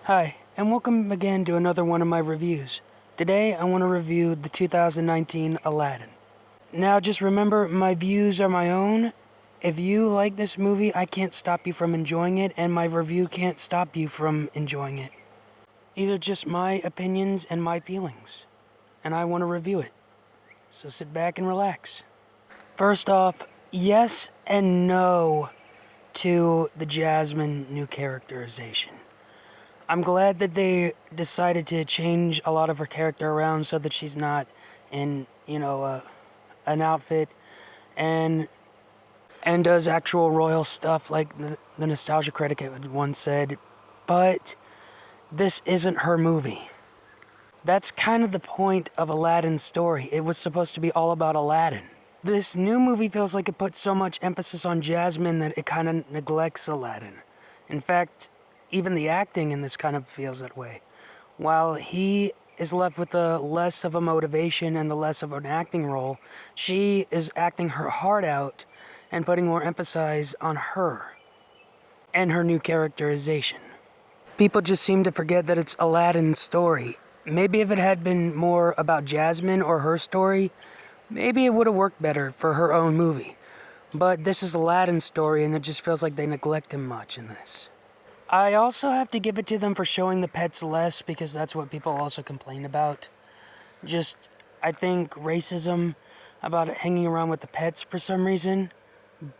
Hi, and welcome again to another one of my reviews. Today, I want to review the 2019 Aladdin. Now, just remember, my views are my own. If you like this movie, I can't stop you from enjoying it, and my review can't stop you from enjoying it. These are just my opinions and my feelings, and I want to review it. So sit back and relax. First off, yes and no to the Jasmine new characterization. I'm glad that they decided to change a lot of her character around so that she's not in, an outfit and does actual royal stuff like the Nostalgia Critic once said. But this isn't her movie. That's kind of the point of Aladdin's story. It was supposed to be all about Aladdin. This new movie feels like it puts so much emphasis on Jasmine that it kind of neglects Aladdin. In fact, even the acting in this kind of feels that way. While he is left with the less of a motivation and the less of an acting role, she is acting her heart out and putting more emphasis on her and her new characterization. People just seem to forget that it's Aladdin's story. Maybe if it had been more about Jasmine or her story, maybe it would have worked better for her own movie. But this is Aladdin's story, and it just feels like they neglect him much in this. I also have to give it to them for showing the pets less, because that's what people also complain about. I think racism about hanging around with the pets for some reason.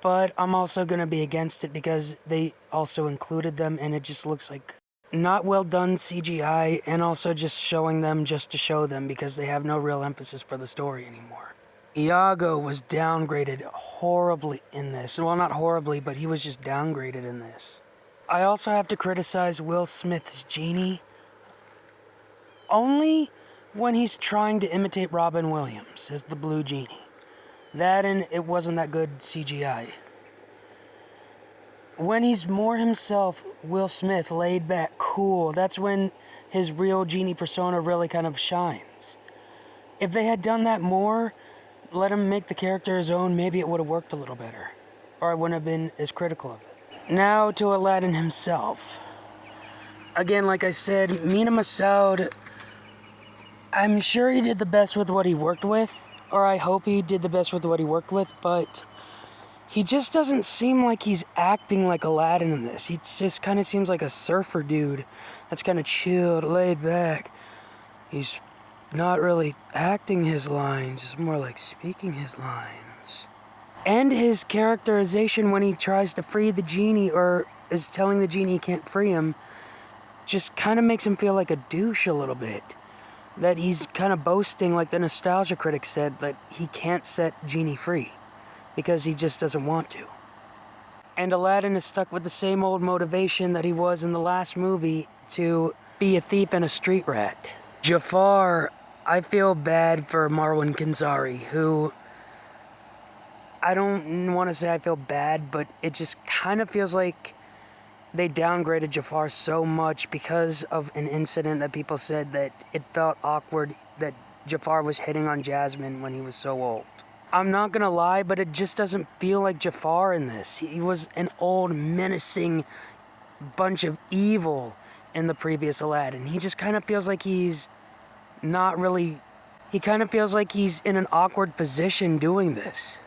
But I'm also going to be against it because they also included them, and it just looks like not well done CGI, and also just showing them just to show them because they have no real emphasis for the story anymore. Iago was downgraded horribly in this. Well, not horribly, but he was just downgraded in this. I also have to criticize Will Smith's genie, only when he's trying to imitate Robin Williams as the blue genie. That, and it wasn't that good CGI. When he's more himself, Will Smith, laid back, cool, that's when his real genie persona really kind of shines. If they had done that more, let him make the character his own, maybe it would have worked a little better. Or I wouldn't have been as critical of it. Now to Aladdin himself. Again, like I said, Mina Massoud, I'm sure he did the best with what he worked with, or I hope he did the best with what he worked with, but he just doesn't seem like he's acting like Aladdin in this. He just kind of seems like a surfer dude that's kind of chilled, laid back. He's not really acting his lines, it's more like speaking his lines. And his characterization when he tries to free the genie or is telling the genie he can't free him just kind of makes him feel like a douche a little bit. That he's kind of boasting, like the Nostalgia Critic said, that he can't set Genie free because he just doesn't want to. And Aladdin is stuck with the same old motivation that he was in the last movie to be a thief and a street rat. Jafar, I feel bad for Marwan Kenzari, who I don't want to say I feel bad, but it just kind of feels like they downgraded Jafar so much because of an incident that people said that it felt awkward that Jafar was hitting on Jasmine when he was so old. I'm not gonna lie, but it just doesn't feel like Jafar in this. He was an old, menacing bunch of evil in the previous Aladdin. He just kind of feels like he's not really... He kind of feels like he's in an awkward position doing this.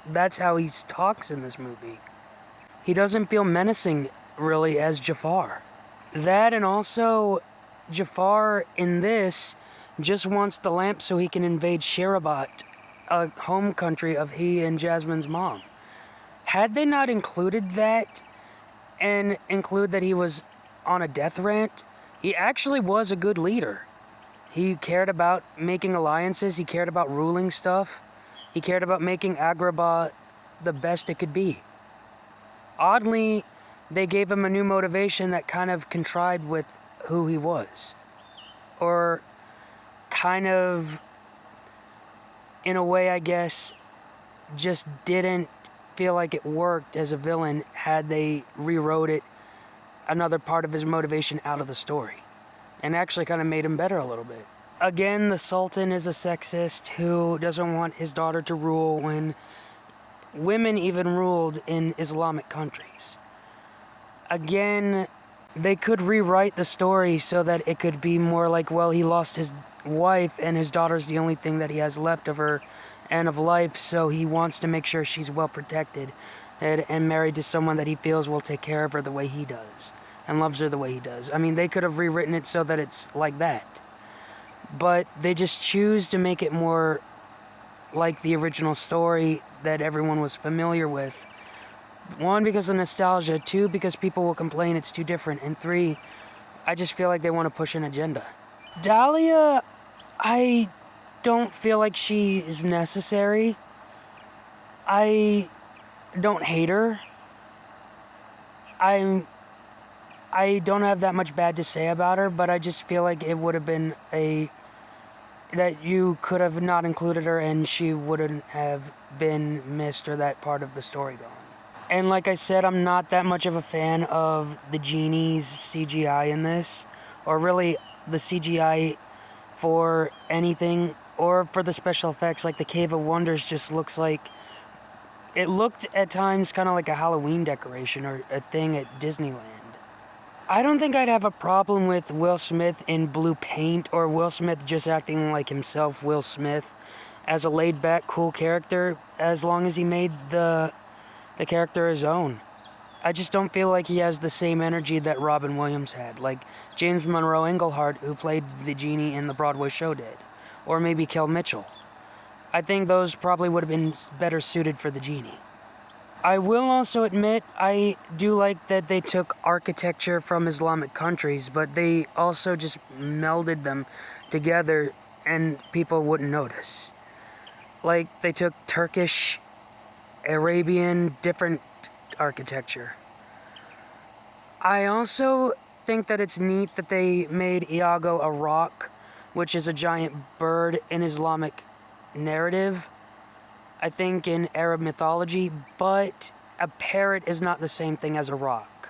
That's how he talks in this movie. He doesn't feel menacing, really, as Jafar. That, and also, Jafar in this just wants the lamp so he can invade Shirabat, a home country of he and Jasmine's mom. Had they not included that, and include that he was on a death rant, he actually was a good leader. He cared about making alliances, he cared about ruling stuff, he cared about making Agrabah the best it could be. Oddly, they gave him a new motivation that kind of contrived with who he was. Or kind of, in a way, I guess, just didn't feel like it worked as a villain had they rewrote it, another part of his motivation out of the story. And actually kind of made him better a little bit. Again, the Sultan is a sexist who doesn't want his daughter to rule when women even ruled in Islamic countries. Again, They could rewrite the story so that it could be more like, well, he lost his wife and his daughter's the only thing that he has left of her and of life, so he wants to make sure she's well protected and married to someone that he feels will take care of her the way he does and loves her the way he does. I mean, they could have rewritten it so that it's like that. But they just choose to make it more like the original story that everyone was familiar with. One, because of nostalgia. Two, because people will complain it's too different. And three, I just feel like they want to push an agenda. Dahlia, I don't feel like she is necessary. I don't hate her. I don't have that much bad to say about her, but I just feel like it would have been that you could have not included her and she wouldn't have been missed or that part of the story gone. And like I said, I'm not that much of a fan of the genie's CGI in this, or really the CGI for anything, or for the special effects. Like the Cave of Wonders just looks like, it looked at times kind of like a Halloween decoration or a thing at Disneyland. I don't think I'd have a problem with Will Smith in blue paint, or Will Smith just acting like himself, Will Smith, as a laid-back, cool character, as long as he made the character his own. I just don't feel like he has the same energy that Robin Williams had, like James Monroe Englehart, who played the genie in the Broadway show, did, or maybe Kel Mitchell. I think those probably would have been better suited for the genie. I will also admit, I do like that they took architecture from Islamic countries, but they also just melded them together and people wouldn't notice. Like, they took Turkish, Arabian, different architecture. I also think that it's neat that they made Iago a roc, which is a giant bird in Islamic narrative, I think in Arab mythology, but a parrot is not the same thing as a roc.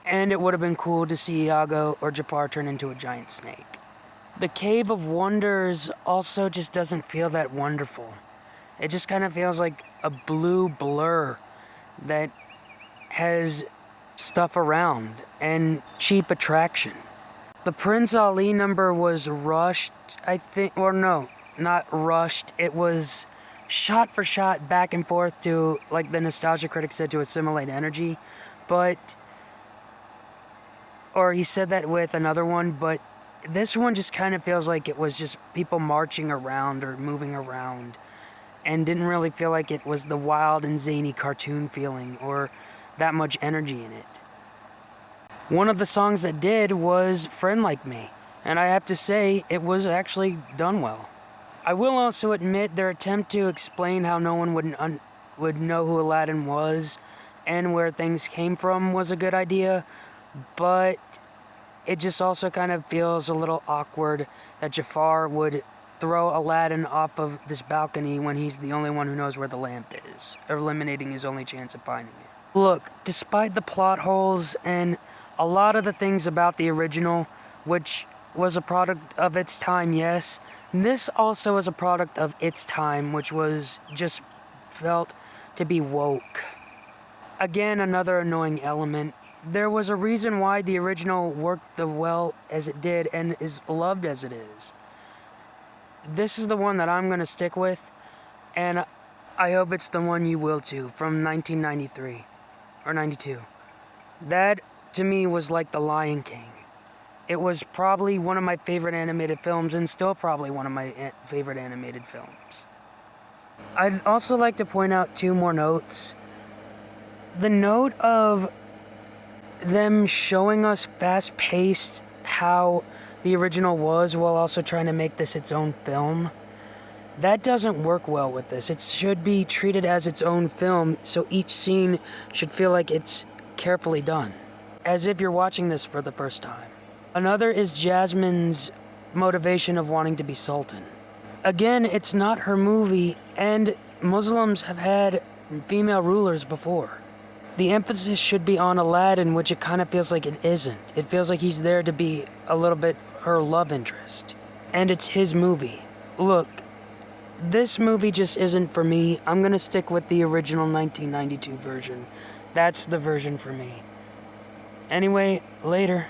And it would have been cool to see Iago or Jafar turn into a giant snake. The Cave of Wonders also just doesn't feel that wonderful. It just kind of feels like a blue blur that has stuff around and cheap attraction. The Prince Ali number was rushed, I think, or no, not rushed. It was shot for shot back and forth to, like the nostalgia critic said, to assimilate energy. Or he said that with another one, but this one just kind of feels like it was just people marching around or moving around, and didn't really feel like it was the wild and zany cartoon feeling or that much energy in it. One of the songs that did was Friend Like Me, and I have to say it was actually done well. I will also admit their attempt to explain how no one would know who Aladdin was and where things came from was a good idea, but it just also kind of feels a little awkward that Jafar would throw Aladdin off of this balcony when he's the only one who knows where the lamp is, eliminating his only chance of finding it. Look, despite the plot holes and a lot of the things about the original, which was a product of its time, yes, this also is a product of its time, which was just felt to be woke. Again, another annoying element. There was a reason why the original worked the well as it did and is loved as it is. This is the one that I'm going to stick with, and I hope it's the one you will too, from 1993, or 92. That, to me, was like The Lion King. It was probably one of my favorite animated films, and still probably one of my favorite animated films. I'd also like to point out two more notes. The note of them showing us fast-paced how the original was while also trying to make this its own film, that doesn't work well with this. It should be treated as its own film, so each scene should feel like it's carefully done, as if you're watching this for the first time. Another is Jasmine's motivation of wanting to be Sultan. Again, it's not her movie, and Muslims have had female rulers before. The emphasis should be on Aladdin, which it kind of feels like it isn't. It feels like he's there to be a little bit her love interest. And it's his movie. Look, this movie just isn't for me. I'm gonna stick with the original 1992 version. That's the version for me. Anyway, later.